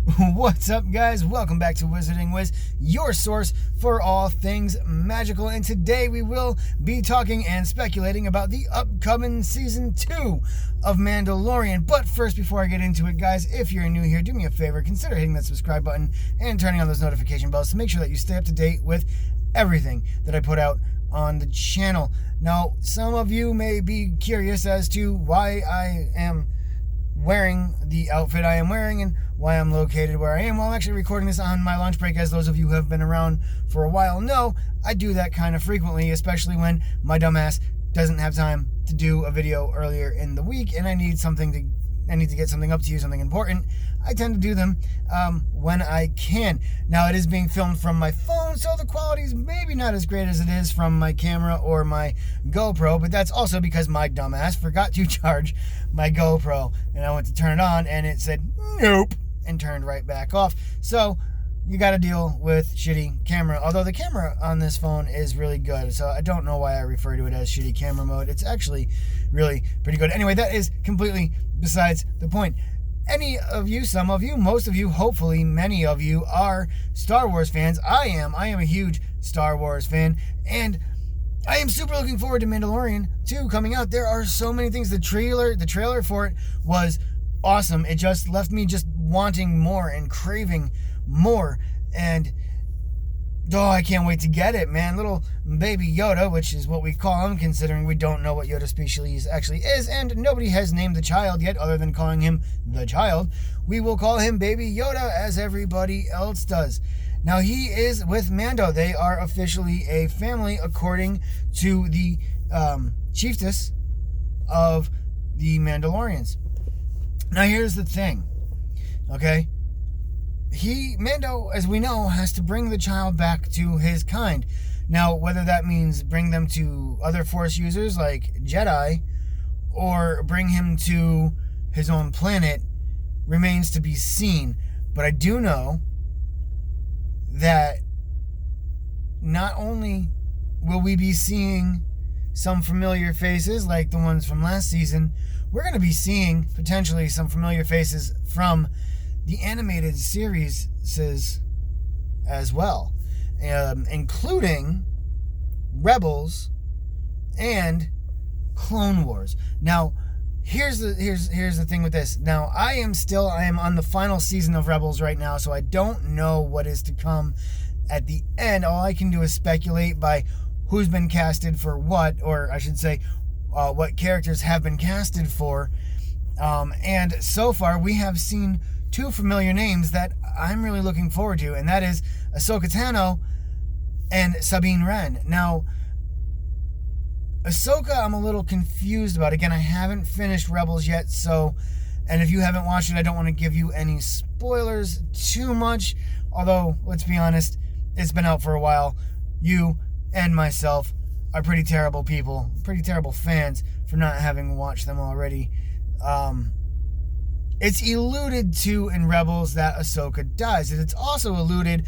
What's up, guys? Welcome back to Wizarding Wiz, your source for all things magical. And today we will be talking and speculating about the upcoming Season 2 of Mandalorian. But first, before I get into it, guys, if you're new here, do me a favor, consider hitting that subscribe button and turning on those notification bells to make sure that you stay up to date with everything that I put out on the channel. Now, some of you may be curious as to why I am wearing the outfit I am wearing and why I'm located where I am. Well, I'm actually recording this on my lunch break. As those of you who have been around for a while know, I do that kind of frequently, especially when my dumbass doesn't have time to do a video earlier in the week and I need to get something up to you, something important. I tend to do them when I can. Now, it is being filmed from my phone, so the quality is maybe not as great as it is from my camera or my GoPro, but that's also because my dumbass forgot to charge my GoPro, and I went to turn it on, and it said, nope, and turned right back off. So you got to deal with shitty camera, although the camera on this phone is really good, so I don't know why I refer to it as shitty camera mode. It's actually really pretty good. Anyway, that is completely besides the point. Any of you, some of you, most of you, hopefully many of you are Star Wars fans. I am a huge Star Wars fan, and I am super looking forward to Mandalorian 2 coming out. There are so many things. The trailer for it was awesome. It just left me just wanting more and craving more, and I can't wait to get it, man. Little baby Yoda, which is what we call him, considering we don't know what Yoda species actually is, and nobody has named the child yet other than calling him the child. We will call him Baby Yoda as everybody else does. Now, he is with Mando. They are officially a family according to the chiefess of the Mandalorians. Now, here's the thing, okay? Mando, as we know, has to bring the child back to his kind. Now, whether that means bring them to other Force users like Jedi, or bring him to his own planet, remains to be seen. But I do know that not only will we be seeing some familiar faces like the ones from last season, we're going to be seeing potentially some familiar faces from the animated series as well, including Rebels and Clone Wars. Now, here's the thing with this. Now, I am on the final season of Rebels right now, so I don't know what is to come at the end. All I can do is speculate by who's been casted for what, or I should say, what characters have been casted for. And so far, we have seen two familiar names that I'm really looking forward to, and that is Ahsoka Tano and Sabine Wren. Now, Ahsoka, I'm a little confused about. Again, I haven't finished Rebels yet, and if you haven't watched it, I don't want to give you any spoilers too much, although, let's be honest, it's been out for a while. You and myself are pretty terrible people, pretty terrible fans for not having watched them already. It's alluded to in Rebels that Ahsoka dies. And it's also alluded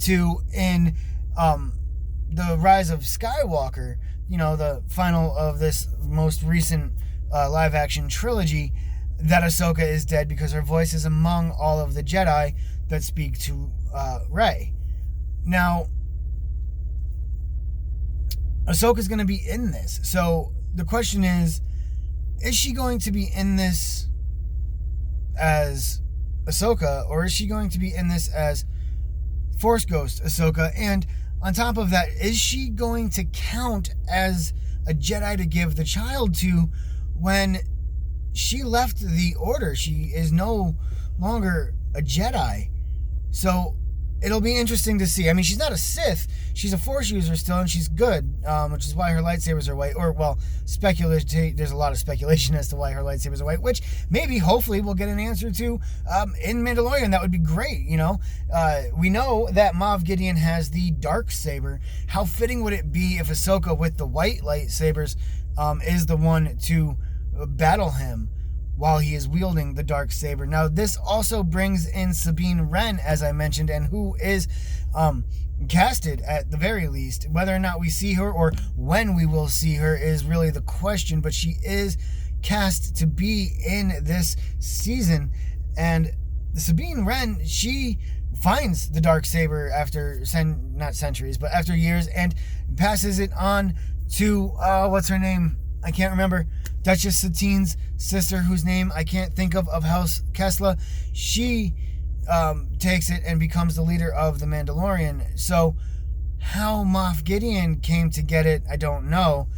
to in the Rise of Skywalker, the final of this most recent live-action trilogy, that Ahsoka is dead because her voice is among all of the Jedi that speak to Rey. Now, Ahsoka's going to be in this. So the question is she going to be in this as Ahsoka, or is she going to be in this as Force Ghost Ahsoka? And on top of that, is she going to count as a Jedi to give the child to when she left the Order? She is no longer a Jedi. So it'll be interesting to see. I mean, she's not a Sith. She's a Force user still, and she's good, which is why her lightsabers are white. Or, well, there's a lot of speculation as to why her lightsabers are white, which maybe, hopefully, we'll get an answer to in Mandalorian. That would be great, We know that Moff Gideon has the dark saber. How fitting would it be if Ahsoka, with the white lightsabers, is the one to battle him while he is wielding the dark saber? Now, this also brings in Sabine Wren, as I mentioned, and who is casted at the very least. Whether or not we see her or when we will see her is really the question, but she is cast to be in this season, and Sabine Wren, she finds the Darksaber after not centuries, but after years, and passes it on to what's her name? I can't remember. Duchess Satine's sister, whose name I can't think of House Kessla. She takes it and becomes the leader of the Mandalorian. So how Moff Gideon came to get it, I don't know.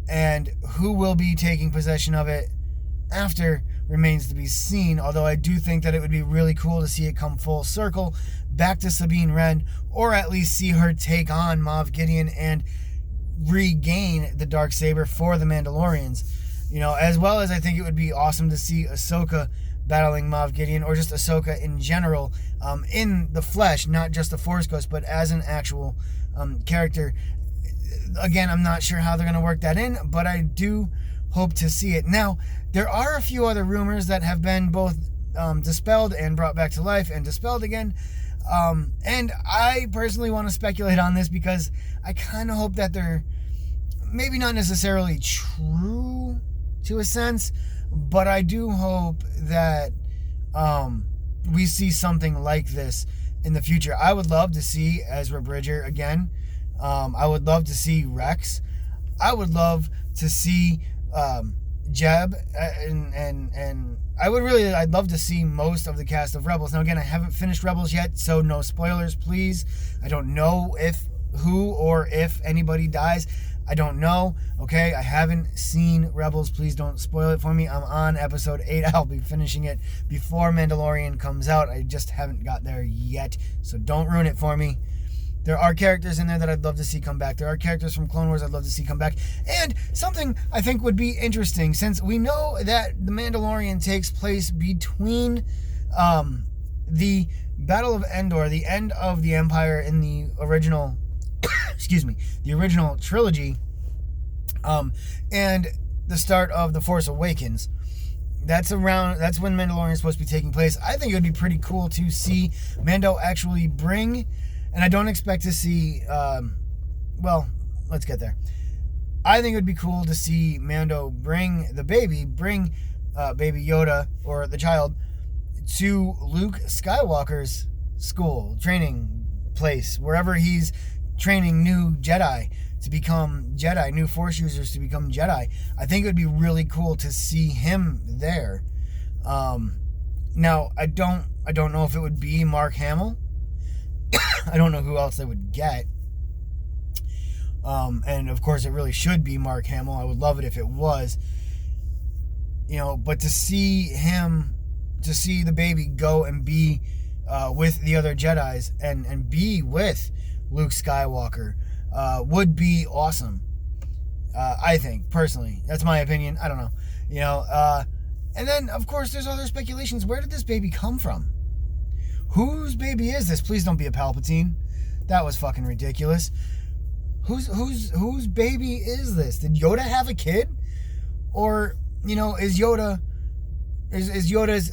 And who will be taking possession of it after remains to be seen, although I do think that it would be really cool to see it come full circle back to Sabine Wren, or at least see her take on Moff Gideon and regain the Darksaber for the Mandalorians. As well as I think it would be awesome to see Ahsoka battling Moff Gideon, or just Ahsoka in general, in the flesh, not just a Force Ghost, but as an actual character. Again, I'm not sure how they're going to work that in, but I do hope to see it. Now, there are a few other rumors that have been both dispelled and brought back to life and dispelled again. And I personally want to speculate on this because I kind of hope that they're maybe not necessarily true to a sense, but I do hope that we see something like this in the future. I would love to see Ezra Bridger again. I would love to see Rex. I would love to see Jeb, and I'd love to see most of the cast of Rebels. Now again, I haven't finished Rebels yet, so no spoilers, please. I don't know who or if anybody dies. I don't know, okay? I haven't seen Rebels. Please don't spoil it for me. I'm on episode 8. I'll be finishing it before Mandalorian comes out. I just haven't got there yet, so don't ruin it for me. There are characters in there that I'd love to see come back. There are characters from Clone Wars I'd love to see come back. And something I think would be interesting, since we know that The Mandalorian takes place between the Battle of Endor, the end of the Empire in the original, the original trilogy, and the start of The Force Awakens. That's when Mandalorian is supposed to be taking place. I think it would be pretty cool to see Mando actually bring... And I don't expect to see, let's get there. I think it would be cool to see Mando bring baby Yoda, or the child, to Luke Skywalker's school, training place, wherever he's training new Jedi to become Jedi, new Force users to become Jedi. I think it would be really cool to see him there. Now, I don't know if it would be Mark Hamill. I don't know who else they would get. And of course it really should be Mark Hamill. I would love it if it was. But to see the baby go and be with the other Jedis and be with Luke Skywalker would be awesome. I think, personally. That's my opinion. I don't know. And then, of course, there's other speculations. Where did this baby come from? Whose baby is this? Please don't be a Palpatine. That was fucking ridiculous. Whose baby is this? Did Yoda have a kid? Or, is Yoda's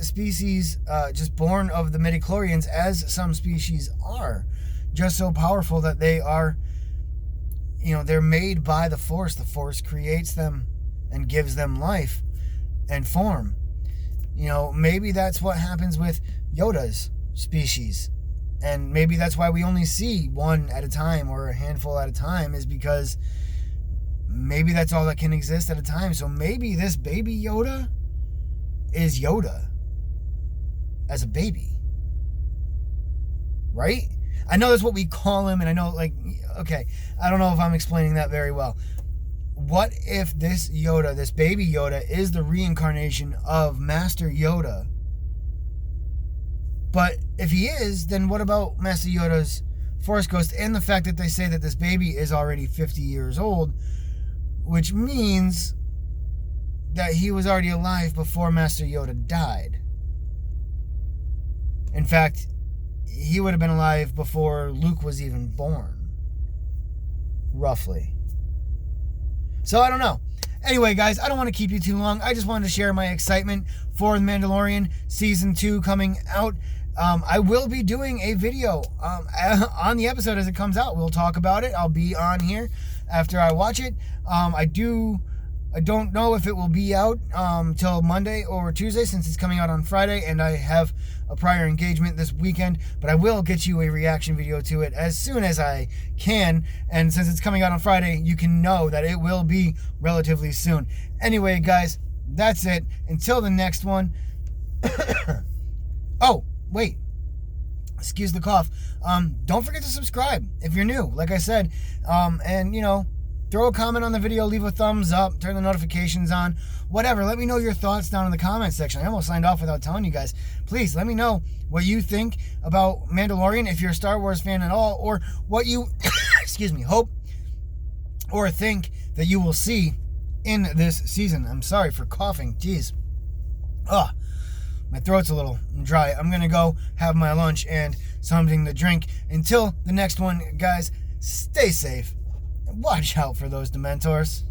species just born of the midichlorians, as some species are? Just so powerful that they are, they're made by the Force. The Force creates them and gives them life and form. Maybe that's what happens with Yoda's species, and maybe that's why we only see one at a time, or a handful at a time, is because maybe that's all that can exist at a time. So maybe this baby Yoda is Yoda as a baby, right? I know that's what we call him, and I know, okay, I don't know if I'm explaining that very well. What if this Yoda, this baby Yoda, is the reincarnation of Master Yoda? But if he is, then what about Master Yoda's Force Ghost, and the fact that they say that this baby is already 50 years old, which means that he was already alive before Master Yoda died. In fact, he would have been alive before Luke was even born. Roughly. So I don't know. Anyway, guys, I don't want to keep you too long. I just wanted to share my excitement for The Mandalorian Season 2 coming out. I will be doing a video on the episode as it comes out. We'll talk about it. I'll be on here after I watch it. I do I don't know if it will be out till Monday or Tuesday, since it's coming out on Friday and I have a prior engagement this weekend, but I will get you a reaction video to it as soon as I can. And since it's coming out on Friday, you can know that it will be relatively soon. Anyway, guys, that's it. Until the next one. Oh, wait. Excuse the cough. Don't forget to subscribe if you're new, like I said. And, you know, throw a comment on the video, leave a thumbs up, turn the notifications on, whatever. Let me know your thoughts down in the comments section. I almost signed off without telling you guys. Please let me know what you think about Mandalorian, if you're a Star Wars fan at all, or what you, excuse me, hope or think that you will see in this season. I'm sorry for coughing. Jeez. Ugh. My throat's a little dry. I'm going to go have my lunch and something to drink. Until the next one, guys, stay safe. Watch out for those Dementors.